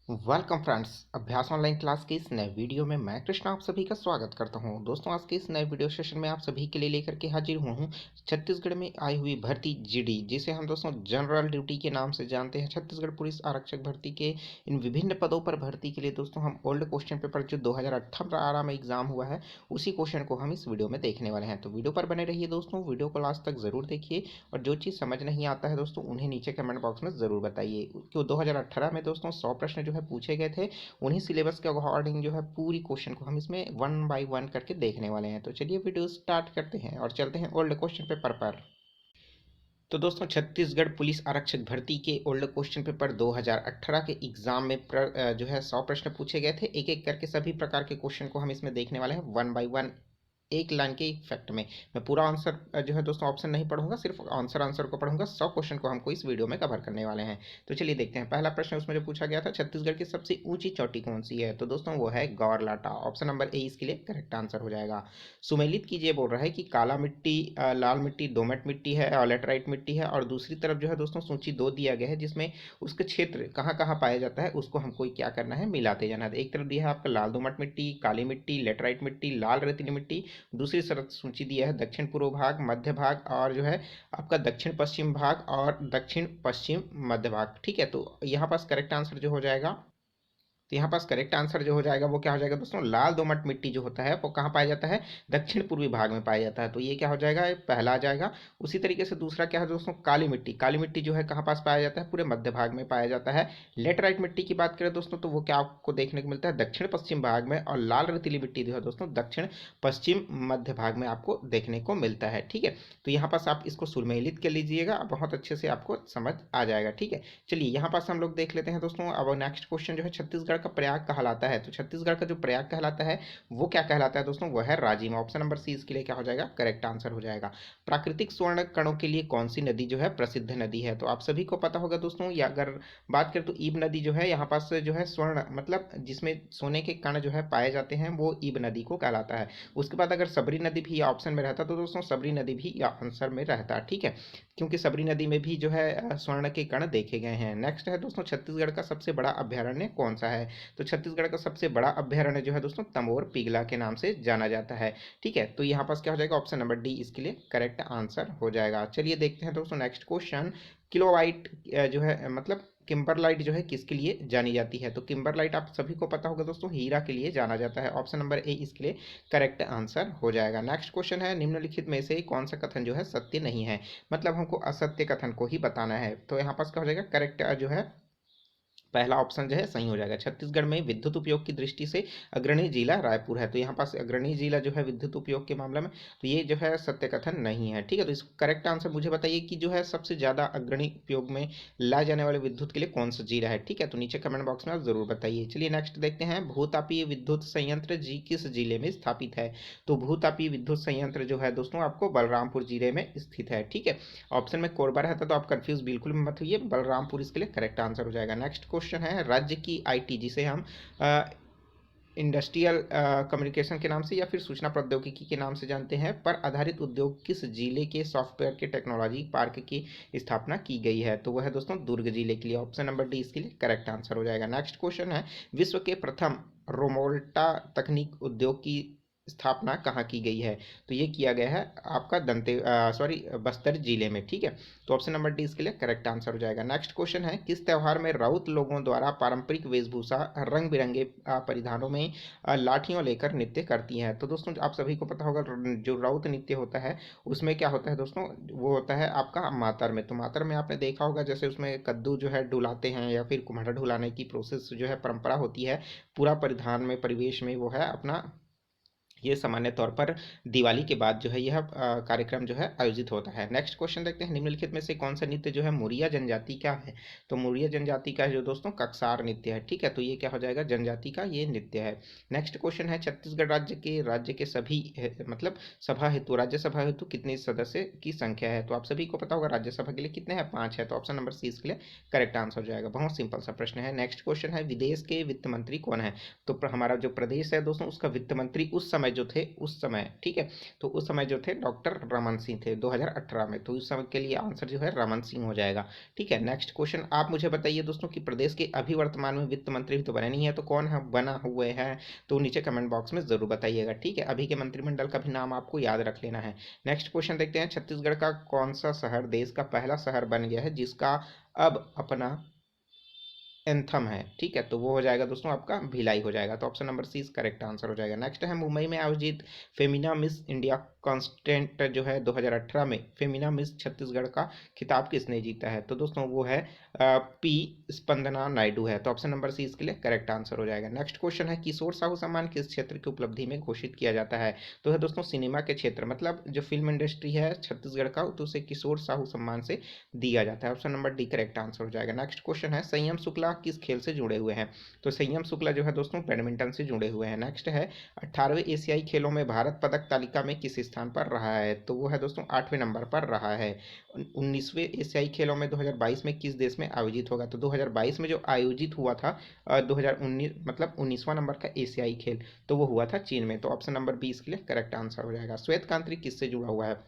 Welcome friends. अभ्यास online class के इस नए वीडियो में मैं कृष्णा आप सभी का स्वागत करता हूं। दोस्तों, आज के इस नए वीडियो सेशन में आप सभी के लिए लेकर के हाजिर हुआ हूं छत्तीसगढ़ में आई हुई भर्ती जीडी, जिसे हम दोस्तों जनरल ड्यूटी के नाम से जानते हैं। छत्तीसगढ़ पुलिस आरक्षक भर्ती के इन विभिन्न पदों पर भर्ती के लिए दोस्तों हम ओल्ड क्वेश्चन पेपर जो 2018 में एग्जाम हुआ है उसी क्वेश्चन को हम इस वीडियो में देखने वाले हैं। तो वीडियो पर बने रहिए दोस्तों, वीडियो को लास्ट तक जरूर देखिए और जो चीज़ समझ नहीं आता है दोस्तों उन्हें नीचे कमेंट बॉक्स में ज़रूर बताइए। क्यों 2018 में दोस्तों 100 प्रश्न जो है पूछे गए थे, उन्हीं सिलेबस के अकॉर्डिंग जो है पूरी क्वेश्चन को हम इसमें वन बाय वन करके देखने वाले हैं। तो चलिए वीडियो स्टार्ट करते हैं और चलते हैं ओल्ड क्वेश्चन पेपर पर। तो दोस्तों, छत्तीसगढ़ पुलिस आरक्षक भर्ती के ओल्ड क्वेश्चन पेपर 2018 के एग्जाम में जो है 100 प्रश्न पूछे गए थे। एक एक करके सभी प्रकार के क्वेश्चन को हम इसमें देखने वाले हैं वन बाय वन, एक लाइन के इफेक्ट में। मैं पूरा आंसर जो है दोस्तों ऑप्शन नहीं पढ़ूंगा, सिर्फ आंसर को पढ़ूंगा। 100 क्वेश्चन को हमको इस वीडियो में कवर करने वाले हैं। तो चलिए देखते हैं। पहला प्रश्न उसमें जो पूछा गया था, छत्तीसगढ़ की सबसे ऊंची चोटी कौन सी है? तो दोस्तों वो है गौरलाटा। ऑप्शन नंबर ए इसके लिए करेक्ट आंसर हो जाएगा। सुमेलित कीजिए बोल रहा है कि काला मिट्टी, लाल मिट्टी, दोमट मिट्टी है और लेटराइट मिट्टी है, और दूसरी तरफ जो है दोस्तों सूची 2 दिया गया है जिसमें उसके क्षेत्र कहाँ कहाँ पाया जाता है उसको हमको क्या करना है, मिलाते जाना है। एक तरफ दिया है आपका लाल दोमट मिट्टी, काली मिट्टी, लेटराइट मिट्टी, लाल रेतीली मिट्टी। दूसरी तरफ सूची दिया है दक्षिण पूर्व भाग, मध्य भाग और जो है आपका दक्षिण पश्चिम भाग और दक्षिण पश्चिम मध्य भाग। ठीक है, तो यहाँ पास करेक्ट आंसर जो हो जाएगा, तो यहाँ पास करेक्ट आंसर जो हो जाएगा वो क्या हो जाएगा दोस्तों, लाल दोमट मिट्टी जो होता है वो कहाँ पाया जाता है, दक्षिण पूर्वी भाग में पाया जाता है। तो ये क्या हो जाएगा, ये पहला आ जाएगा। उसी तरीके से दूसरा क्या है दोस्तों, काली मिट्टी। काली मिट्टी जो है कहाँ पास पाया जाता है, पूरे मध्य भाग में पाया जाता है। लेटराइट मिट्टी की बात करें दोस्तों तो वो क्या आपको देखने को मिलता है, दक्षिण पश्चिम भाग में। और लाल रेतीली मिट्टी जो है दोस्तों दक्षिण पश्चिम मध्य भाग में आपको देखने को मिलता है। ठीक है, तो यहाँ पास आप इसको सुमेलित कर लीजिएगा, बहुत अच्छे से आपको समझ आ जाएगा। ठीक है, चलिए यहाँ पास हम लोग देख लेते हैं दोस्तों। अब नेक्स्ट क्वेश्चन जो है, छत्तीसगढ़ का प्रयाग कहलाता है। तो छत्तीसगढ़ का जो प्रयाग कहलाता है वो क्या कहलाता है दोस्तों, वो है राजिम। ऑप्शन नंबर सी इसके लिए क्या हो जाएगा, करेक्ट आंसर हो जाएगा। प्राकृतिक स्वर्ण कणों के लिए कौन सी नदी जो है प्रसिद्ध नदी है? तो आप सभी को पता होगा दोस्तों, या अगर बात करें तो ईब नदी जो है यहाँ पास जो है स्वर्ण मतलब जिसमें सोने के कण जो है पाए जाते हैं वो ईब नदी को कहलाता है। उसके बाद अगर सबरी नदी भी ऑप्शन में रहता तो दोस्तों सबरी नदी भी आंसर में रहता। ठीक है, क्योंकि सबरी नदी में भी जो है स्वर्ण के कण देखे गए हैं। नेक्स्ट है दोस्तों, छत्तीसगढ़ का सबसे बड़ा अभ्यारण्य कौन सा है? तो छत्तीसगढ़ का सबसे बड़ा अभ्यारण्य जो है दोस्तों तमोर पिघला के नाम से जाना जाता है। ठीक है, तो यहाँ पास क्या हो जाएगा, ऑप्शन नंबर डी इसके लिए करेक्ट आंसर हो जाएगा। चलिए देखते हैं दोस्तों नेक्स्ट क्वेश्चन। किलोवाइट जो है मतलब किम्बरलाइट जो है किसके लिए जानी जाती है? तो किम्बरलाइट आप सभी को पता होगा दोस्तों हीरा के लिए जाना जाता है। ऑप्शन नंबर ए इसके लिए करेक्ट आंसर हो जाएगा। नेक्स्ट क्वेश्चन है, निम्नलिखित में से कौन सा कथन जो है सत्य नहीं है? मतलब हमको असत्य कथन को ही बताना है। तो यहाँ पास क्या हो जाएगा, करेक्ट जो है पहला ऑप्शन जो है सही हो जाएगा। छत्तीसगढ़ में विद्युत उपयोग की दृष्टि से अग्रणी जिला रायपुर है। तो यहाँ पास अग्रणी जिला जो है विद्युत उपयोग के मामले में, तो ये जो है सत्य कथन नहीं है। ठीक है, तो इस करेक्ट आंसर मुझे बताइए कि जो है सबसे ज्यादा अग्रणी उपयोग में लाए जाने वाले विद्युत के लिए कौन सा जिला है? ठीक है, तो नीचे कमेंट बॉक्स में आप जरूर बताइए। चलिए नेक्स्ट देखते हैं, भूतापीय विद्युत संयंत्र जी किस जिले में स्थापित है? तो भूतापीय विद्युत संयंत्र जो है दोस्तों आपको बलरामपुर जिले में स्थित है। ठीक है, ऑप्शन में कोरबा रहता तो आप कंफ्यूज बिल्कुल मत होइए, बलरामपुर इसके लिए करेक्ट आंसर हो जाएगा। नेक्स्ट क्वेश्चन है, राज्य की आईटी जिसे हम इंडस्ट्रियल कम्युनिकेशन के नाम से या फिर सूचना प्रौद्योगिकी के नाम से जानते हैं, पर आधारित उद्योग किस जिले के सॉफ्टवेयर के टेक्नोलॉजी पार्क की स्थापना की गई है? तो वह है दोस्तों दुर्ग जिले के लिए। ऑप्शन नंबर डी इसके लिए करेक्ट आंसर हो जाएगा। नेक्स्ट क्वेश्चन है, विश्व के प्रथम रोमोल्टा तकनीक उद्योग की स्थापना कहाँ की गई है? तो ये किया गया है आपका बस्तर जिले में। ठीक है, तो ऑप्शन नंबर डी इसके लिए करेक्ट आंसर हो जाएगा। नेक्स्ट क्वेश्चन है, किस त्यौहार में राउत लोगों द्वारा पारंपरिक वेशभूषा रंग बिरंगे परिधानों में लाठियों लेकर नृत्य करती हैं? तो दोस्तों आप सभी को पता होगा जो राउत नृत्य होता है उसमें क्या होता है दोस्तों, वो होता है आपका मातर में। तो मातर में आपने देखा होगा जैसे उसमें कद्दू जो है डुलाते हैं या फिर कुम्हाड़ा ढुलाने की प्रोसेस जो है परंपरा होती है, पूरा परिधान में परिवेश में वो है अपना। ये सामान्य तौर पर दिवाली के बाद जो है यह कार्यक्रम जो है आयोजित होता है। नेक्स्ट क्वेश्चन देखते हैं, निम्नलिखित में से कौन सा नृत्य जो है मुरिया जनजाति का है? तो मुरिया जनजाति का है जो दोस्तों कक्सार नृत्य है। ठीक है, तो ये क्या हो जाएगा, जनजाति का ये नृत्य है। नेक्स्ट क्वेश्चन है, छत्तीसगढ़ राज्य के सभी मतलब सभा हेतु राज्यसभा हेतु कितने सदस्य की संख्या है? तो आप सभी को पता होगा राज्यसभा के लिए कितने हैं, 5 है। तो ऑप्शन नंबर सी इसके लिए करेक्ट आंसर हो जाएगा। बहुत सिंपल सा प्रश्न है। नेक्स्ट क्वेश्चन है, विदेश के वित्त मंत्री कौन है? तो हमारा जो प्रदेश है दोस्तों उसका वित्त मंत्री उस समय समय जो थे उस समय, ठीक है, तो उस समय जो थे डॉक्टर रमन सिंह थे 2018 में, तो उस समय के लिए आंसर जो है रमन सिंह हो जाएगा। ठीक है, नेक्स्ट क्वेश्चन आप मुझे बताइए दोस्तों कि प्रदेश के अभी वर्तमान में वित्त मंत्री भी तो बने नहीं है, तो कौन है बना हुए हैं, तो नीचे कमेंट बॉक्स में जरूर बताइएगा। ठीक है, अभी के मंत्रिमंडल का भी नाम आपको याद रख लेना है। नेक्स्ट क्वेश्चन देखते हैं, छत्तीसगढ़ का कौन सा शहर देश का पहला शहर बन गया है जिसका अब अपना एंथम है। ठीक है, तो वो हो जाएगा दोस्तों आपका भिलाई हो जाएगा, तो option number C is correct answer हो जाएगा। नेक्स्ट है, मुंबई में आयोजित फेमिना मिस इंडिया कॉन्स्टेंट जो है 2018 में फेमिना मिस छत्तीसगढ़ का खिताब किसने जीता है, तो दोस्तों वो है पी स्पंदना नायडू है, तो ऑप्शन नंबर सी इसके लिए करेक्ट आंसर हो जाएगा। नेक्स्ट क्वेश्चन है, किशोर साहू सम्मान किस क्षेत्र की उपलब्धि में घोषित किया जाता है, तो है दोस्तों सिनेमा के क्षेत्र, मतलब जो फिल्म इंडस्ट्री है छत्तीसगढ़ का, तो उसे किशोर साहू सम्मान से दिया जाता है। Option number D correct answer हो जाएगा। नेक्स्ट क्वेश्चन है, संयम शुक्ला किस खेल से जुड़े हुए हैं, तो संयम शुक्ला जो है दोस्तों बैडमिंटन से जुड़े हुए हैं। नेक्स्ट है, 18वें एशियाई खेलों में भारत पदक तालिका में किस स्थान पर रहा है, तो वो है दोस्तों 8वें नंबर पर रहा है। 19वें एशियाई खेलों में 2022 में किस देश में आयोजित होगा, तो 2022 में जो आयोजित हुआ था 2019 मतलब 19वां नंबर का एशियाई खेल, तो वो हुआ था चीन में, तो ऑप्शन नंबर बी इसके लिए करेक्ट आंसर हो जाएगा। श्वेत क्रांति किससे जुड़ा हुआ है,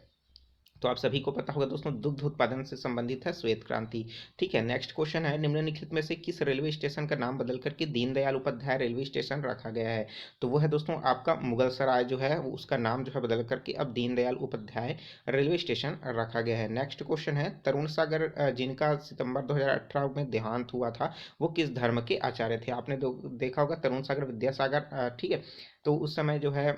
तो आप सभी को पता होगा दोस्तों दुग्ध उत्पादन से संबंधित है श्वेत क्रांति। ठीक है, नेक्स्ट क्वेश्चन है, निम्नलिखित में से किस रेलवे स्टेशन का नाम बदल करके दीनदयाल उपाध्याय रेलवे स्टेशन रखा गया है, तो वो है दोस्तों आपका मुगल सराय जो है उसका नाम जो है बदल करके अब दीनदयाल उपाध्याय रेलवे स्टेशन रखा गया है। नेक्स्ट क्वेश्चन है, तरुण सागर जिनका सितंबर 2018 में देहांत हुआ था वो किस धर्म के आचार्य थे, आपने देखा होगा तरुण सागर विद्यासागर, ठीक है, तो उस समय जो है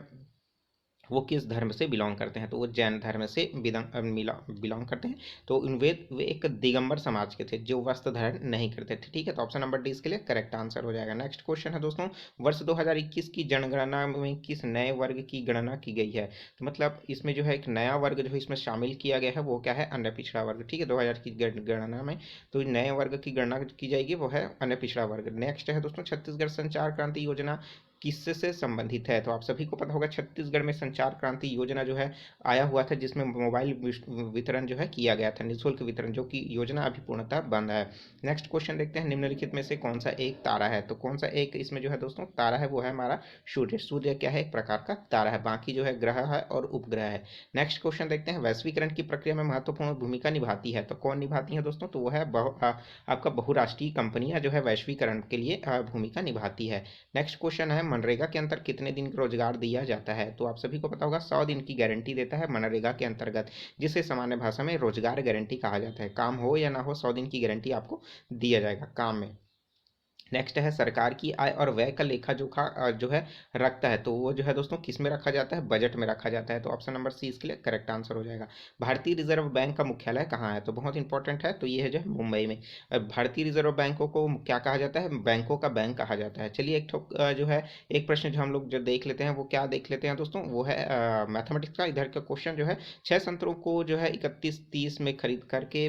वो किस धर्म से बिलोंग करते हैं, तो वो जैन धर्म से बिलोंग करते हैं, तो वे एक दिगंबर समाज के थे जो वस्त्र धारण नहीं करते थे। ठीक है, तो ऑप्शन नंबर डी इसके लिए करेक्ट आंसर हो जाएगा। नेक्स्ट क्वेश्चन है दोस्तों, वर्ष 2021 की जनगणना में किस नए वर्ग की गणना की गई है, तो मतलब इसमें जो है एक नया वर्ग जो है इसमें शामिल किया गया है वो क्या है, अन्य पिछड़ा वर्ग। ठीक है, 2000 की गणना में तो नए वर्ग की गणना की जाएगी वो है अन्य पिछड़ा वर्ग। नेक्स्ट है दोस्तों, छत्तीसगढ़ संचार क्रांति योजना किससे संबंधित है, तो आप सभी को पता होगा छत्तीसगढ़ में संचार क्रांति योजना जो है आया हुआ था जिसमें मोबाइल वितरण जो है किया गया था, निःशुल्क वितरण, जो कि योजना अभी पूर्णतः बंद है। नेक्स्ट क्वेश्चन देखते हैं, निम्नलिखित में से कौन सा एक तारा है, तो कौन सा एक इसमें जो है दोस्तों तारा है वो है हमारा सूर्य। सूर्य क्या है, एक प्रकार का तारा है, बाकी जो है ग्रह है और उपग्रह है। नेक्स्ट क्वेश्चन देखते हैं, वैश्वीकरण की प्रक्रिया में महत्वपूर्ण भूमिका निभाती है, तो कौन निभाती है दोस्तों, तो वो है आपका बहुराष्ट्रीय कंपनियां जो है वैश्वीकरण के लिए भूमिका निभाती है। नेक्स्ट क्वेश्चन है, मनरेगा के अंतर्गत कितने दिन का रोजगार दिया जाता है, तो आप सभी को पता होगा 100 दिन की गारंटी देता है मनरेगा के अंतर्गत, जिसे सामान्य भाषा में रोजगार गारंटी कहा जाता है। काम हो या ना हो 100 दिन की गारंटी आपको दिया जाएगा काम में। नेक्स्ट है, सरकार की आय और व्यय का लेखा जोखा जो है रखता है, तो वो जो है दोस्तों किस में रखा जाता है, बजट में रखा जाता है, तो ऑप्शन नंबर सी इसके लिए करेक्ट आंसर हो जाएगा। भारतीय रिजर्व बैंक का मुख्यालय कहाँ है, तो बहुत इंपॉर्टेंट है, तो ये है जो है मुंबई में। भारतीय रिजर्व बैंकों को क्या कहा जाता है, बैंकों का बैंक कहा जाता है। चलिए एक ठोक जो है एक प्रश्न जो हम लोग जो देख लेते हैं वो क्या देख लेते हैं दोस्तों, वो है मैथमेटिक्स का। इधर का क्वेश्चन जो है 6 संतरों को जो है 31-30 में खरीद करके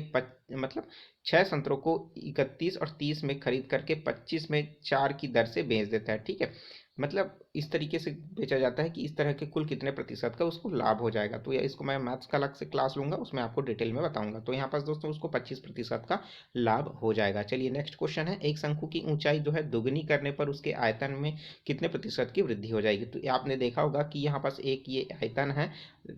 मतलब 6 संतरों को 31 और 30 में खरीद करके 25 में 4 की दर से बेच देता है। ठीक है, मतलब इस तरीके से बेचा जाता है कि इस तरह के कुल कितने प्रतिशत का उसको लाभ हो जाएगा, तो या इसको मैं मैथ्स का अलग से क्लास लूंगा उसमें आपको डिटेल में बताऊंगा। तो यहाँ पास दोस्तों उसको 25% का लाभ हो जाएगा। चलिए नेक्स्ट क्वेश्चन है, एक शंकु की ऊंचाई जो है दुगनी करने पर उसके आयतन में कितने प्रतिशत की वृद्धि हो जाएगी, तो आपने देखा होगा कि यहाँ पास एक ये आयतन है,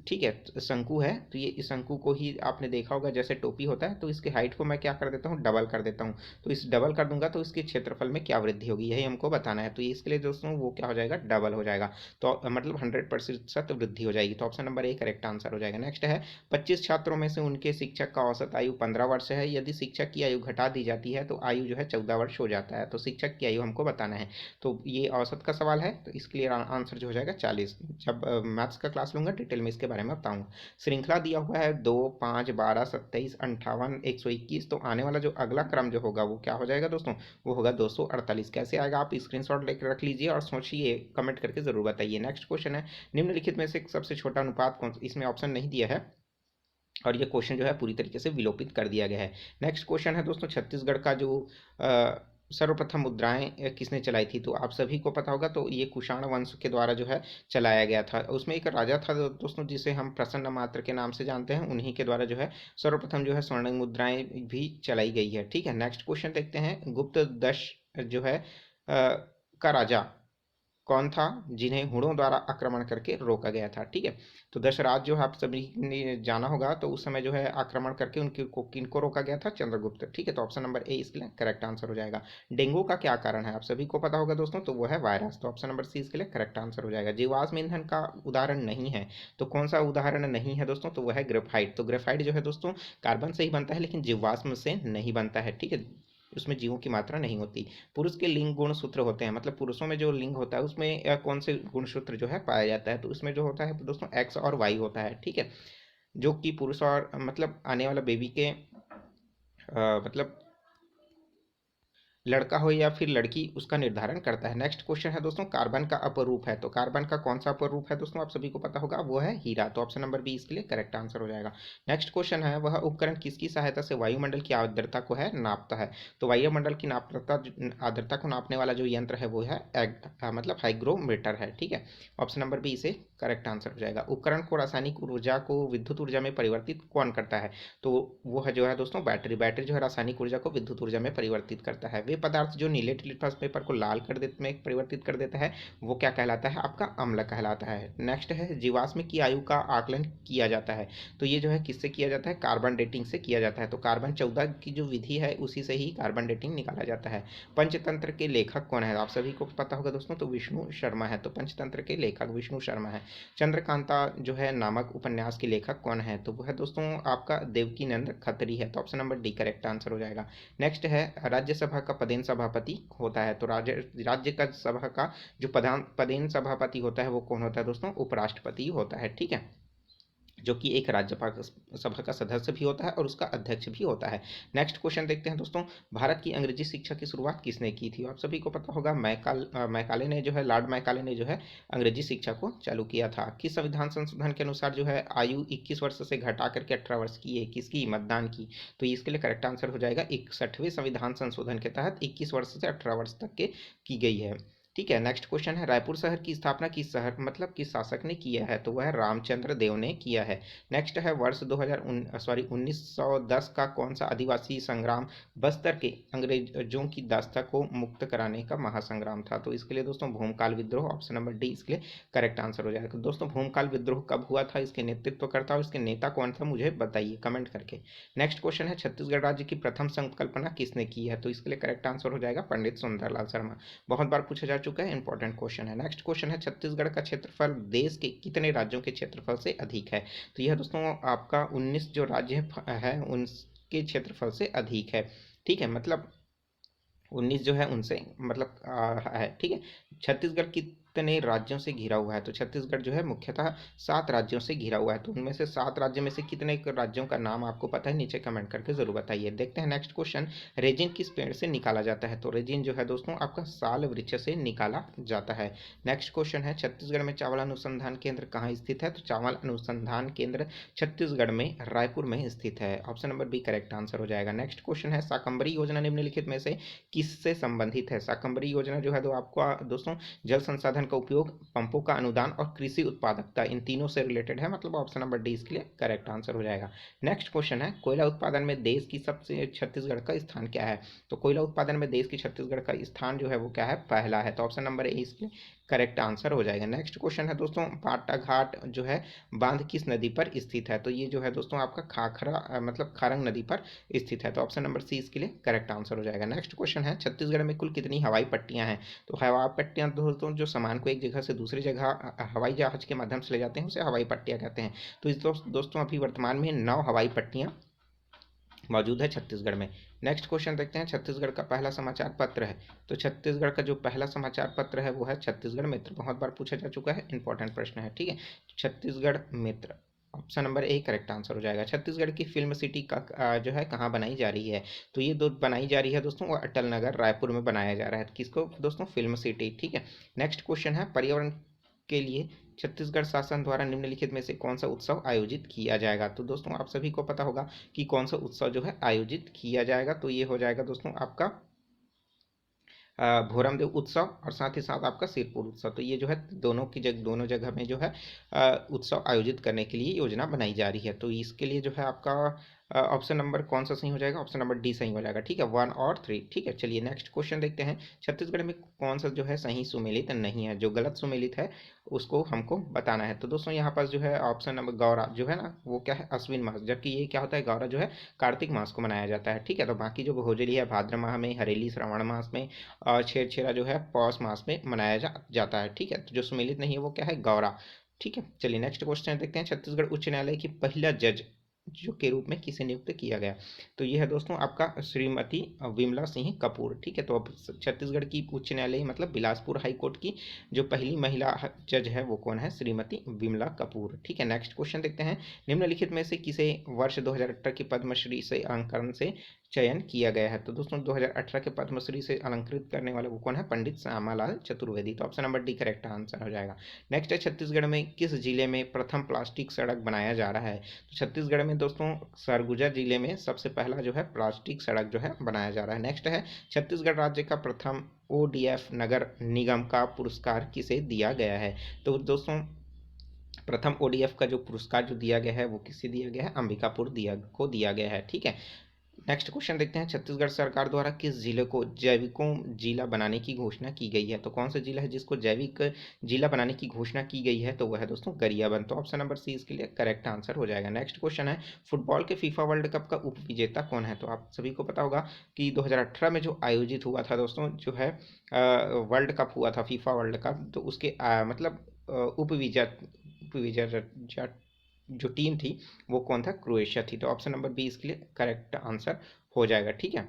ठीक है, शंकु है, तो ये इस शंकु को ही आपने देखा होगा जैसे टोपी होता है, तो इसके हाइट को मैं क्या कर देता हूँ, डबल कर देता हूँ, तो इस डबल कर दूंगा तो इसके क्षेत्रफल में क्या वृद्धि होगी यही हमको बताना है, तो ये इसके लिए दोस्तों वो क्या हो जाएगा, डबल हो जाएगा, तो मतलब 100% वृद्धि हो जाएगी, तो option number A correct answer हो जाएगा। नेक्स्ट है, 25 छात्रों में से उनके शिक्षक का औसत आयु 15 वर्ष है, यदि शिक्षक की आयु घटा दी जाती है तो आयु जो है 14 वर्ष हो जाता है, तो शिक्षक की आयु हमको बताना है, तो ये औसत का सवाल है, तो इसके लिए आंसर जो हो जाएगा 40। जब मैथ्स का क्लास लूंगा डिटेल में इसके बारे में बताऊंगा। श्रृंखला दिया हुआ है 2, 5, 12, 27, 58, 121, तो आने वाला जो अगला क्रम जो होगा वो क्या हो जाएगा दोस्तों, वो होगा 248। कैसे आएगा आप स्क्रीनशॉट लेकर रख लीजिए और सोचिए, कमेंट करके जरूर बताइए। नेक्स्ट क्वेश्चन है, निम्नलिखित में से सबसे छोटा अनुपात कौन, इसमें ऑप्शन नहीं दिया है और ये क्वेश्चन जो है पूरी तरीके से विलोपित कर दिया गया है। नेक्स्ट क्वेश्चन है दोस्तों, छत्तीसगढ़ का जो सर्वप्रथम मुद्राएं किसने चलाई थी, तो आप सभी को पता होगा, तो ये कुषाण वंश के द्वारा जो है चलाया गया था। उसमें एक राजा था दोस्तों जिसे हम प्रसन्न मात्र के नाम से जानते हैं, उन्हीं के द्वारा जो है सर्वप्रथम जो है स्वर्णिम मुद्राएं भी चलाई गई है। ठीक है, नेक्स्ट क्वेश्चन देखते हैं, गुप्त दश जो है का राजा कौन था जिन्हें हुणों द्वारा आक्रमण करके रोका गया था? ठीक है, तो 10 राज्य जो है आप सभी ने जाना होगा, तो उस समय जो है आक्रमण करके उनके को किनको रोका गया था? चंद्रगुप्त। ठीक है, तो ऑप्शन नंबर ए इसके लिए करेक्ट आंसर हो जाएगा। डेंगू का क्या कारण है? आप सभी को पता होगा दोस्तों, तो वो है वायरस। तो ऑप्शन नंबर सी इसके लिए करेक्ट आंसर हो जाएगा। जीवाश्म ईंधन का उदाहरण नहीं है, तो कौन सा उदाहरण नहीं है दोस्तों? तो वह है ग्रेफाइट। तो ग्रेफाइट जो है दोस्तों कार्बन से ही बनता है, लेकिन जीवाश्म से नहीं बनता है। ठीक है, उसमें जीवों की मात्रा नहीं होती। पुरुष के लिंग गुण सूत्र होते हैं, मतलब पुरुषों में जो लिंग होता है उसमें कौन से गुण सूत्र जो है पाया जाता है? तो इसमें जो होता है दोस्तों एक्स और वाई होता है। ठीक है, जो कि पुरुष और मतलब आने वाला बेबी के मतलब लड़का हो या फिर लड़की उसका निर्धारण करता है। नेक्स्ट क्वेश्चन है दोस्तों, कार्बन का अपरूप है, तो कार्बन का कौन सा अपरूप है दोस्तों? आप सभी को पता होगा, वो है हीरा। तो ऑप्शन नंबर बी इसके लिए करेक्ट आंसर हो जाएगा। नेक्स्ट क्वेश्चन है, वह उपकरण किसकी सहायता से वायुमंडल की आर्द्रता को है नापता है? तो वायुमंडल की आर्द्रता को नापने वाला जो यंत्र है वो है मतलब हाइग्रोमीटर है। ठीक है, ऑप्शन नंबर बी इसे करेक्ट आंसर हो जाएगा। उपकरण को रासायनिक ऊर्जा को विद्युत ऊर्जा में परिवर्तित कौन करता है? तो वो है जो है दोस्तों बैटरी। बैटरी जो है रासायनिक ऊर्जा को विद्युत ऊर्जा में परिवर्तित करता है। वे पदार्थ जो नीले लिटमस पेपर को लाल कर देते में परिवर्तित कर देता है, वो क्या कहलाता है? आपका अम्ल कहलाता है। नेक्स्ट है, जीवाश्म की आयु का आकलन किया जाता है, तो ये जो है किससे किया जाता है? कार्बन डेटिंग से किया जाता है। तो कार्बन 14 की जो विधि है उसी से ही कार्बन डेटिंग निकाला जाता है। पंचतंत्र के लेखक कौन है? आप सभी को पता होगा दोस्तों, तो विष्णु शर्मा है। तो पंचतंत्र के लेखक विष्णु शर्मा है। चंद्रकांता जो है नामक उपन्यास के लेखक कौन है? तो वह है दोस्तों आपका देवकीनंद खत्री है। तो option number D correct answer हो जाएगा। नेक्स्ट है, राज्यसभा का पदेन सभापति होता है, तो राज्य का सभा का जो पदेन सभापति होता है वो कौन होता है दोस्तों? उपराष्ट्रपति होता है। ठीक है, जो कि एक राज्यसभा का सदस्य भी होता है और उसका अध्यक्ष भी होता है। नेक्स्ट क्वेश्चन देखते हैं दोस्तों, भारत की अंग्रेजी शिक्षा की शुरुआत किसने की थी? आप सभी को पता होगा, मैकाले ने जो है, लॉर्ड मैकाले ने जो है अंग्रेजी शिक्षा को चालू किया था। किस संविधान संशोधन के अनुसार जो है आयु 21 वर्ष से घटा करके 18 वर्ष की है? किसकी? मतदान की। तो इसके लिए करेक्ट आंसर हो जाएगा 61वें संविधान संशोधन के तहत 21 वर्ष से 18 वर्ष तक के की गई है। ठीक है, नेक्स्ट क्वेश्चन है, रायपुर शहर की स्थापना किस शहर मतलब किस शासक ने किया है? तो वह रामचंद्र देव ने किया है। नेक्स्ट है, वर्ष 1910 का कौन सा आदिवासी संग्राम बस्तर के अंग्रेजों की दास्ता को मुक्त कराने का महासंग्राम था? तो इसके लिए दोस्तों भूमकाल विद्रोह। ऑप्शन नंबर डी इसके लिए करेक्ट आंसर हो जाएगा। दोस्तों भूमकाल विद्रोह कब हुआ था? इसके नेतृत्वकर्ता और इसके नेता कौन था, मुझे बताइए कमेंट करके। नेक्स्ट क्वेश्चन है, छत्तीसगढ़ राज्य की प्रथम संकल्पना किसने की है? तो इसके लिए करेक्ट आंसर हो जाएगा पंडित सुंदरलाल शर्मा। बहुत बार पूछा जा चुका है, इंपॉर्टेंट क्वेश्चन है। नेक्स्ट क्वेश्चन है, छत्तीसगढ़ का क्षेत्रफल देश के कितने राज्यों के क्षेत्रफल से अधिक है? तो यह दोस्तों आपका 19 जो राज्य है उनके क्षेत्रफल से अधिक है। ठीक है, मतलब 19 जो है उनसे मतलब है। ठीक है, छत्तीसगढ़ कितने राज्यों से घिरा हुआ है? तो छत्तीसगढ़ जो है मुख्यतः 7 राज्यों से घिरा हुआ है। तो उनमें से 7 राज्यों में से कितने राज्यों का नाम आपको पता है? नीचे कमेंट करके जरूर बताइए। देखते हैं नेक्स्ट क्वेश्चन, रेजिन किस पेड़ से निकाला जाता है? तो रेजिन जो है दोस्तों आपका साल वृक्ष से निकाला जाता है। नेक्स्ट क्वेश्चन है, छत्तीसगढ़ में चावल अनुसंधान केंद्र कहाँ स्थित है? तो चावल अनुसंधान केंद्र छत्तीसगढ़ में रायपुर में स्थित है। Option number B correct answer हो जाएगा। नेक्स्ट क्वेश्चन है, शाकंभरी योजना निम्नलिखित में से किससे संबंधित है? शाकंभरी योजना जो है तो आपको दोस्तों जल संसाधन का उपयोग, पंपों का अनुदान और कृषि उत्पादकता, इन तीनों से रिलेटेड है, मतलब ऑप्शन नंबर डी इसके लिए करेक्ट आंसर हो जाएगा। नेक्स्ट क्वेश्चन है, कोयला उत्पादन में देश की सबसे छत्तीसगढ़ का स्थान क्या है? तो कोयला उत्पादन में देश की छत्तीसगढ़ का स्थान जो है वो क्या है? पहला है। तो ऑप्शन नंबर ए इसके करेक्ट आंसर हो जाएगा। नेक्स्ट क्वेश्चन है दोस्तों, पाटाघाट जो है बांध किस नदी पर स्थित है? तो ये जो है दोस्तों आपका खाखरा मतलब खारंग नदी पर स्थित है। तो ऑप्शन नंबर सी इसके लिए करेक्ट आंसर हो जाएगा। नेक्स्ट क्वेश्चन है, छत्तीसगढ़ में कुल कितनी हवाई पट्टियां हैं? तो हवाई पट्टियां दोस्तों जो सामान को एक जगह से दूसरी जगह हवाई जहाज के माध्यम से ले जाते हैं उसे हवाई पट्टियां कहते हैं। तो इस दोस्तों अभी वर्तमान में 9 हवाई पट्टियां मौजूद है छत्तीसगढ़ में। नेक्स्ट क्वेश्चन देखते हैं, छत्तीसगढ़ का पहला समाचार पत्र है। तो छत्तीसगढ़ का जो पहला समाचार पत्र है वो है छत्तीसगढ़ मित्र। बहुत बार पूछा जा चुका है, इंपॉर्टेंट प्रश्न है। ठीक है, छत्तीसगढ़ मित्र option number A correct answer हो जाएगा। छत्तीसगढ़ की फिल्म सिटी का जो है कहाँ बनाई जा रही है? तो ये दो बनाई जा रही है दोस्तों, वो अटल नगर रायपुर में बनाया जा रहा है। किसको दोस्तों? Film city. ठीक है, नेक्स्ट क्वेश्चन है, पर्यावरण के लिए छत्तीसगढ़ शासन द्वारा निम्नलिखित में से कौन सा उत्सव आयोजित किया जाएगा? तो दोस्तों आप सभी को पता होगा कि कौन सा उत्सव जो है आयोजित किया जाएगा। तो ये हो जाएगा दोस्तों आपका भोरमदेव उत्सव और साथ ही साथ आपका सिरपुर उत्सव। तो ये जो है दोनों जगह में जो है उत्सव आयोजित करने के लिए योजना बनाई जा रही है। तो इसके लिए जो है आपका ऑप्शन नंबर कौन सा सही हो जाएगा, ऑप्शन नंबर डी सही हो जाएगा। ठीक है, 1 और 3। ठीक है, चलिए नेक्स्ट क्वेश्चन देखते हैं। छत्तीसगढ़ में कौन सा जो है सही सुमेलित नहीं है, जो गलत सुमेलित है उसको हमको बताना है। तो दोस्तों यहाँ पास जो है ऑप्शन नंबर गौरा जो है ना वो क्या है, अश्विन मास, जबकि ये क्या होता है, गौरा जो है कार्तिक मास को मनाया जाता है। ठीक है, तो बाकी जो भोजली है भाद्र माह में, हरेली श्रावण मास में, और छेरछेरा जो है पौष मास में मनाया जाता है। ठीक है, तो जो सुमेलित नहीं है वो क्या है, गौरा। ठीक है, चलिए नेक्स्ट क्वेश्चन देखते हैं। छत्तीसगढ़ उच्च न्यायालय की पहला जज जो के रूप में किसे नियुक्त किया गया। तो ये है दोस्तों आपका श्रीमती विमला सिंह कपूर। ठीक है, तो अब छत्तीसगढ़ की उच्च न्यायालय मतलब बिलासपुर हाई कोर्ट की जो पहली महिला जज है वो कौन है, श्रीमती विमला कपूर। ठीक है, नेक्स्ट क्वेश्चन देखते हैं। निम्नलिखित में से किसे वर्ष 2018 की पद्मश्री से अलंकरण से चयन किया गया है। तो दोस्तों 2018 के पद्मश्री से अलंकृत करने वाले वो कौन है, पंडित श्यामालाल चतुर्वेदी। तो option number D correct answer हो जाएगा। नेक्स्ट है, छत्तीसगढ़ में किस जिले में प्रथम प्लास्टिक सड़क बनाया जा रहा है। तो छत्तीसगढ़ में दोस्तों सरगुजा जिले में सबसे पहला जो है प्लास्टिक सड़क जो है बनाया जा रहा है। नेक्स्ट है, छत्तीसगढ़ राज्य का प्रथम ओडीएफ नगर निगम का पुरस्कार किसे दिया गया है। तो दोस्तों प्रथम ओडीएफ का जो पुरस्कार जो दिया गया है वो किसे दिया गया है, अंबिकापुर दिया गया है। ठीक है, नेक्स्ट क्वेश्चन देखते हैं। छत्तीसगढ़ सरकार द्वारा किस जिले को जैविकों जिला बनाने की घोषणा की गई है। तो कौन सा जिला है जिसको जैविक जिला बनाने की घोषणा की गई है, तो वह है दोस्तों गरियाबंद। तो ऑप्शन नंबर सी इसके लिए करेक्ट आंसर हो जाएगा। नेक्स्ट क्वेश्चन है, फुटबॉल के फीफा वर्ल्ड कप का उप विजेता कौन है। तो आप सभी को पता होगा कि 2018 में जो आयोजित हुआ था दोस्तों जो है वर्ल्ड कप हुआ था, फीफा वर्ल्ड कप, तो उसके मतलब उपविजेता जो टीम थी वो कौन था, क्रोएशिया थी। तो ऑप्शन नंबर बी इसके लिए करेक्ट आंसर हो जाएगा। ठीक है,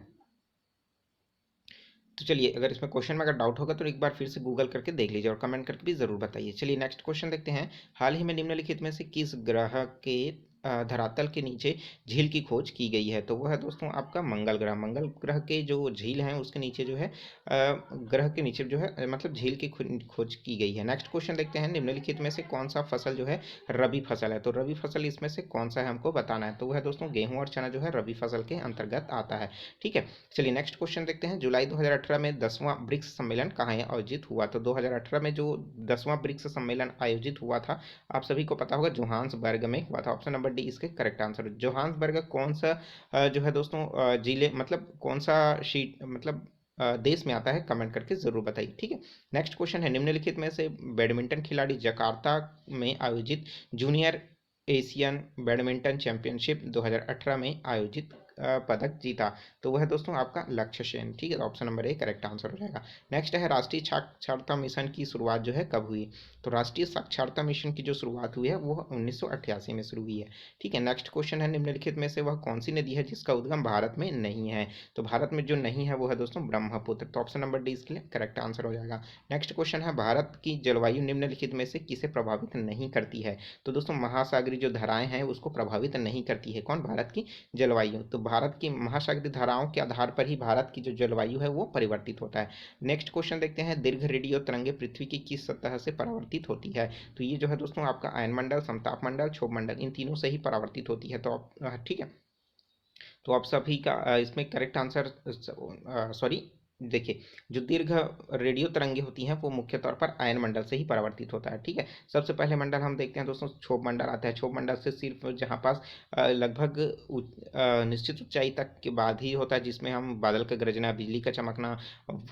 तो चलिए अगर इसमें क्वेश्चन में अगर डाउट होगा तो एक बार फिर से गूगल करके देख लीजिए और कमेंट करके भी ज़रूर बताइए। चलिए नेक्स्ट क्वेश्चन देखते हैं। हाल ही में निम्नलिखित में से किस ग्रह के धरातल के नीचे झील की खोज की गई है। तो वह है दोस्तों आपका मंगल ग्रह। मंगल ग्रह के जो झील हैं उसके नीचे जो है ग्रह के नीचे जो है मतलब झील की खोज की गई है। नेक्स्ट क्वेश्चन देखते हैं। निम्नलिखित में से कौन सा फसल जो है रबी फसल है। तो रबी फसल इसमें से कौन सा है हमको बताना है। तो वह है दोस्तों गेहूं और चना जो है रबी फसल के अंतर्गत आता है। ठीक है, चलिए नेक्स्ट क्वेश्चन देखते हैं। जुलाई 2018 में 10वां ब्रिक्स सम्मेलन कहाँ आयोजित हुआ। तो 2018 में जो 10वां ब्रिक्स सम्मेलन आयोजित हुआ था आप सभी को पता होगा जोहान्सबर्ग में हुआ था। ऑप्शन नंबर डी इसके करेक्ट आंसर। जोहान्सबर्ग कौन सा जो है दोस्तों जिले मतलब कौन सा शीट मतलब देश में आता है, कमेंट करके जरूर बताइए। ठीक है, नेक्स्ट क्वेश्चन है। निम्नलिखित में से बैडमिंटन खिलाड़ी जकार्ता में आयोजित जूनियर एशियन बैडमिंटन चैंपियनशिप 2018 में आयोजित पदक जीता। तो वह है दोस्तों आपका लक्ष्य सेन। ठीक है, तो option number A correct answer हो जाएगा। नेक्स्ट है, राष्ट्रीय साक्षरता मिशन की शुरुआत जो है कब हुई। तो राष्ट्रीय साक्षरता मिशन की जो शुरुआत हुई है वो 1988 में शुरू हुई है। ठीक है, नेक्स्ट क्वेश्चन है। निम्नलिखित में से वह कौन सी नदी है जिसका उद्गम भारत में नहीं है। तो भारत में जो नहीं है वो है दोस्तों ब्रह्मपुत्र। तो ऑप्शन नंबर डी इसके लिए करेक्ट आंसर हो जाएगा। नेक्स्ट क्वेश्चन है, भारत की जलवायु निम्नलिखित में से किसे प्रभावित नहीं करती है। तो दोस्तों महासागरीय जो धाराएं हैं उसको प्रभावित नहीं करती है कौन, भारत की जलवायु। तो भारत की महासागरीय धाराओं के आधार पर ही भारत की जो जलवायु है वो परिवर्तित होता है। नेक्स्ट क्वेश्चन देखते हैं। दीर्घ रेडियो तरंगे पृथ्वी की किस सतह से परावर्तित होती है। तो ये जो है दोस्तों आपका आयनमंडल, समताप मंडल, क्षोभ मंडल, इन तीनों से ही परावर्तित होती है। तो ठीक है, तो आप सभी का इसमें करेक्ट आंसर सॉरी देखिए, जो दीर्घ रेडियो तरंगे होती हैं वो मुख्य तौर पर आयन मंडल से ही परावर्तित होता है। ठीक है, सबसे पहले मंडल हम देखते हैं दोस्तों क्षोभ मंडल आता है। क्षोभ मंडल से सिर्फ जहाँ पास लगभग निश्चित ऊंचाई तक के बाद ही होता है, जिसमें हम बादल का गरजना, बिजली का चमकना,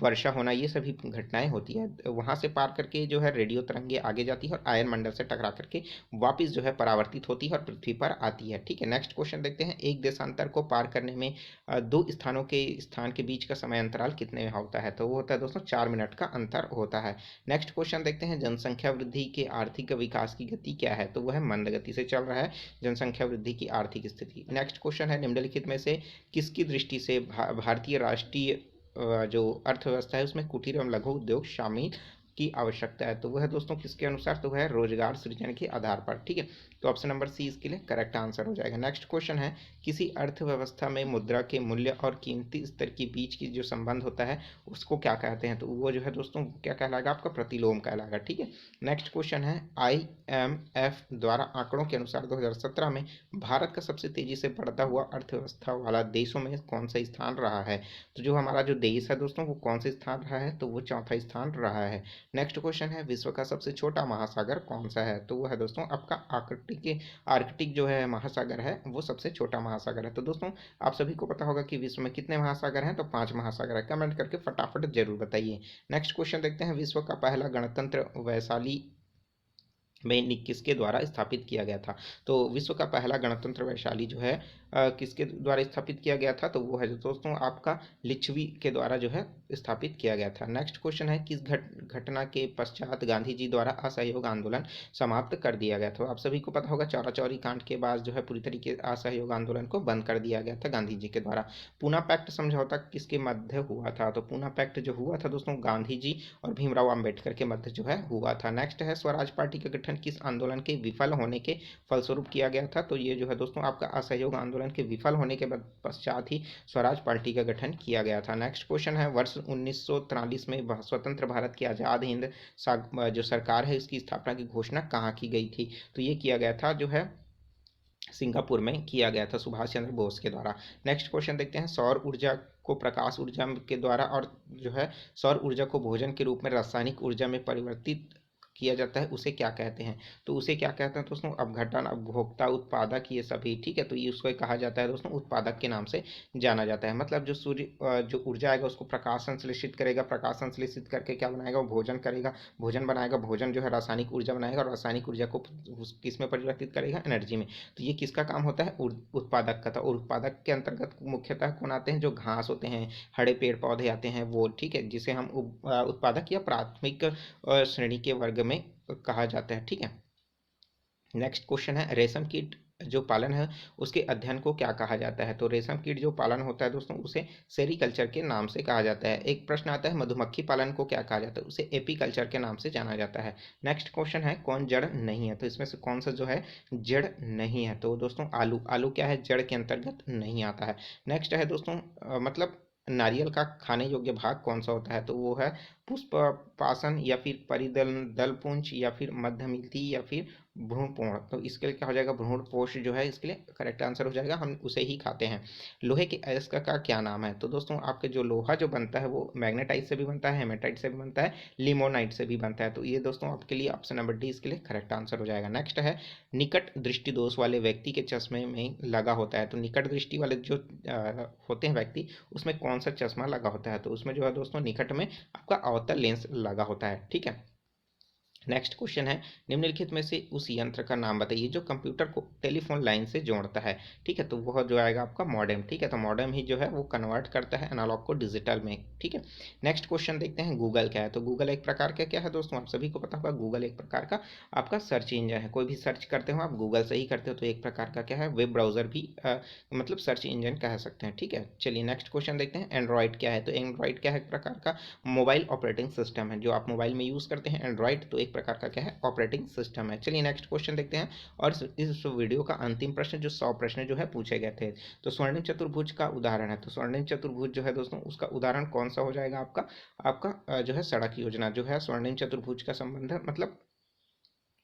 वर्षा होना, ये सभी घटनाएं होती है। वहाँ से पार करके जो है रेडियो तरंगे आगे जाती है और आयन मंडल से टकरा करके वापिस जो है परावर्तित होती है और पृथ्वी पर आती है। ठीक है, नेक्स्ट क्वेश्चन देखते हैं। एक देशांतर को पार करने में दो स्थानों के स्थान के बीच का समय अंतराल कितने में होता है। तो वो होता है दोस्तों 4 मिनट का अंतर होता है। नेक्स्ट क्वेश्चन देखते हैं। जनसंख्या वृद्धि के आर्थिक विकास की गति क्या है। तो वह मंद गति से चल रहा है जनसंख्या वृद्धि की आर्थिक स्थिति। नेक्स्ट क्वेश्चन है। निम्नलिखित में से किसकी दृष्टि से भारतीय राष्ट्रीय जो अर्थव्यवस्था है उसमें कुटीर एवं लघु उद्योग शामिल की आवश्यकता है। तो वह दोस्तों किसके अनुसार, तो वह रोजगार सृजन के आधार पर। ठीक है, तो ऑप्शन नंबर सी इसके लिए करेक्ट आंसर हो जाएगा। नेक्स्ट क्वेश्चन है। किसी अर्थव्यवस्था में मुद्रा के मूल्य और कीमती स्तर के बीच की जो संबंध होता है उसको क्या कहते हैं। तो वो जो है दोस्तों क्या कहलाएगा, आपका प्रतिलोम कहलाएगा। ठीक है, नेक्स्ट क्वेश्चन है। IMF द्वारा आंकड़ों के अनुसार 2017 में भारत का सबसे तेजी से बढ़ता हुआ अर्थव्यवस्था वाला देशों में कौन सा स्थान रहा है। तो जो हमारा जो देश है दोस्तों वो कौन सा स्थान रहा है, तो वो चौथा स्थान रहा है। नेक्स्ट क्वेश्चन है। विश्व का सबसे छोटा महासागर कौन सा है। तो वो है दोस्तों आपका आर्कटिक आर्कटिक जो है महासागर है वो सबसे छोटा महासागर है। तो दोस्तों आप सभी को पता होगा कि विश्व में कितने महासागर हैं, तो 5 महासागर है। कमेंट करके फटाफट जरूर बताइए। नेक्स्ट क्वेश्चन देखते हैं, विश्व का पहला गणतंत्र वैशाली में किसके द्वारा स्थापित किया गया था। तो विश्व का पहला गणतंत्र वैशाली जो है किसके द्वारा स्थापित किया गया था, तो वो है जो दोस्तों आपका लिच्छवी के द्वारा जो है स्थापित किया गया था। नेक्स्ट क्वेश्चन है, किस घटना के पश्चात गांधी जी द्वारा असहयोग आंदोलन समाप्त कर दिया गया था। आप सभी को पता होगा चौरा चौरी कांड के बाद जो है पूरी तरीके से असहयोग आंदोलन को बंद कर दिया गया था गांधी जी के द्वारा। पूना पैक्ट समझौता किसके मध्य हुआ था, तो पूना पैक्ट जो हुआ था दोस्तों गांधी जी और भीमराव अंबेडकर के मध्य जो है हुआ था। नेक्स्ट है, स्वराज पार्टी का गठन किस आंदोलन के विफल होने के फलस्वरूप किया गया था, तो ये जो है दोस्तों आपका असहयोग आंदोलन के विफल होने के पश्चात ही स्वराज पार्टी का गठन किया गया था। नेक्स्ट क्वेश्चन है, वर्ष 1943 में स्वतंत्र भारत की आज़ाद हिंद जो सरकार है इसकी स्थापना की घोषणा कहाँ की गई थी, तो ये किया गया था जो है सिंगापुर में किया गया था सुभाष चंद्र बोस के द्वारा। नेक्स्ट क्वेश्चन देखते हैं, सौर ऊर्जा को प्रकाश ऊर्जा के द्वारा और जो है सौर ऊर्जा को भोजन के रूप में रासायनिक ऊर्जा में परिवर्तित किया जाता है उसे क्या कहते हैं, तो उसे क्या कहते हैं दोस्तों अपघटन, उपभोक्ता, उत्पादक, ये सभी। ठीक है, तो ये उसको कहा जाता है दोस्तों उत्पादक के नाम से जाना जाता है। मतलब जो सूर्य जो ऊर्जा आएगा उसको प्रकाश संश्लेषित करेगा, प्रकाश संश्लेषित करके क्या बनाएगा वो भोजन करेगा, भोजन बनाएगा, भोजन जो है रासायनिक ऊर्जा बनाएगा और रासायनिक ऊर्जा को किस में परिवर्तित करेगा, एनर्जी में। तो ये किसका काम होता है, उत्पादक का था। और उत्पादक के अंतर्गत मुख्यतः कौन आते हैं, जो घास होते हैं, हरे पेड़ पौधे आते हैं वो। ठीक है, जिसे हम उत्पादक या प्राथमिक श्रेणी के वर्ग में कहा जाता है। ठीक है, नेक्स्ट क्वेश्चन है, रेशम कीट जो पालन है उसके अध्ययन को क्या कहा जाता है, तो रेशम कीट जो पालन होता है दोस्तों उसे सेरीकल्चर के नाम से कहा जाता है। एक प्रश्न आता है, मधुमक्खी पालन को क्या कहा जाता है, उसे एपीकल्चर के नाम से जाना जाता है। नेक्स्ट क्वेश्चन है, कौन जड़ नहीं है, तो इसमें से कौन सा जो है जड़ नहीं है, तो दोस्तों आलू। आलू क्या है, जड़ के अंतर्गत नहीं आता है। नेक्स्ट है दोस्तों मतलब नारियल का खाने योग्य भाग कौन सा होता है, तो वो है पुष्प पासन या फिर परिदल दलपुंज या फिर मध्यमिल्ती या फिर भ्रूणपोष। तो इसके लिए क्या हो जाएगा, भ्रूणपोष जो है इसके लिए करेक्ट आंसर हो जाएगा, हम उसे ही खाते हैं। लोहे के अयस्क का क्या नाम है, तो दोस्तों आपके जो लोहा जो बनता है वो मैग्नेटाइट से भी बनता है, हेमेटाइट से भी बनता है, लिमोनाइट से भी बनता है। तो ये दोस्तों आपके लिए ऑप्शन नंबर डी इसके लिए करेक्ट आंसर हो जाएगा। नेक्स्ट है, निकट दृष्टि दोष वाले व्यक्ति के चश्मे में लगा होता है, तो निकट दृष्टि वाले जो होते हैं व्यक्ति उसमें कौन सा चश्मा लगा होता है, तो उसमें जो है दोस्तों निकट में आपका अवतल लेंस लगा होता है। ठीक है, नेक्स्ट क्वेश्चन है, निम्नलिखित में से उस यंत्र का नाम बताइए जो कंप्यूटर को टेलीफोन लाइन से जोड़ता है। ठीक है, तो वह जो आएगा आपका मॉडेम। ठीक है, तो मॉडेम ही जो है वो कन्वर्ट करता है एनालॉग को डिजिटल में। ठीक है, नेक्स्ट क्वेश्चन देखते हैं, गूगल क्या है, तो गूगल एक प्रकार का क्या है दोस्तों, आप सभी को पता होगा गूगल एक प्रकार का आपका सर्च इंजन है। कोई भी सर्च करते हो आप गूगल से ही करते हो, तो एक प्रकार का क्या है वेब ब्राउजर भी मतलब सर्च इंजन कह सकते हैं। ठीक है, चलिए नेक्स्ट क्वेश्चन देखते हैं, एंड्रॉइड क्या है, तो एंड्रॉइड क्या है, एक प्रकार का मोबाइल ऑपरेटिंग सिस्टम है। जो आप मोबाइल में यूज़ करते हैं एंड्रॉइड, तो एक प्रकार का क्या है ऑपरेटिंग सिस्टम है। चलिए नेक्स्ट क्वेश्चन देखते हैं, और इस वीडियो का अंतिम प्रश्न जो 100 प्रश्न जो है पूछे गए थे, तो स्वर्णिम चतुर्भुज का उदाहरण है, तो स्वर्णिम चतुर्भुज जो है दोस्तों उसका उदाहरण कौन सा हो जाएगा आपका आपका जो है सड़क योजना जो है स्वर्णिम चतुर्भुज का संबंध है, मतलब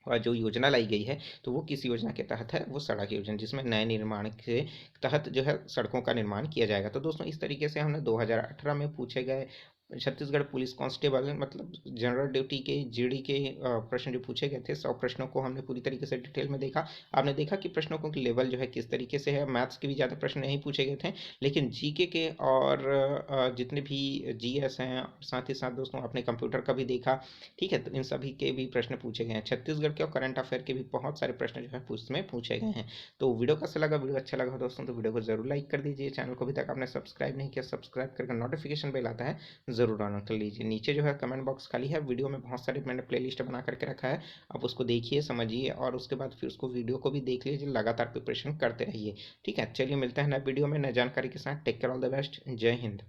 जो योजना लाई गई है तो वो किस योजना के तहत है, वो सड़क योजना, जिसमें नए निर्माण के तहत जो है सड़कों का निर्माण किया जाएगा। तो दोस्तों इस तरीके से हमने 2018 में पूछे गए छत्तीसगढ़ पुलिस कांस्टेबल मतलब जनरल ड्यूटी के जीडी के प्रश्न जो पूछे गए थे 100 प्रश्नों को हमने पूरी तरीके से डिटेल में देखा। आपने देखा कि प्रश्नों को लेवल जो है किस तरीके से है, मैथ्स के भी ज़्यादा प्रश्न नहीं पूछे गए थे, लेकिन जीके के और जितने भी जीएस हैं, साथ ही साथ दोस्तों आपने कंप्यूटर का भी देखा। ठीक है, तो इन सभी के भी प्रश्न पूछे गए हैं, छत्तीसगढ़ के और करंट अफेयर के भी बहुत सारे प्रश्न जो है उसमें पूछे गए हैं। तो वीडियो कैसा लगा, वीडियो अच्छा लगा दोस्तों तो वीडियो को जरूर लाइक कर दीजिए, चैनल को अभी तक आपने सब्सक्राइब नहीं किया सब्सक्राइब करके नोटिफिकेशन बेल आता है ज़रूर ऑन कर लीजिए। नीचे जो है कमेंट बॉक्स खाली है, वीडियो में बहुत सारे मैंने प्लेलिस्ट बना करके रखा है, आप उसको देखिए समझिए और उसके बाद फिर उसको वीडियो को भी देख लीजिए, लगातार प्रिपरेशन करते रहिए। ठीक है, चलिए मिलते हैं नए वीडियो में नए जानकारी के साथ। Take care, all the best, जय हिंद।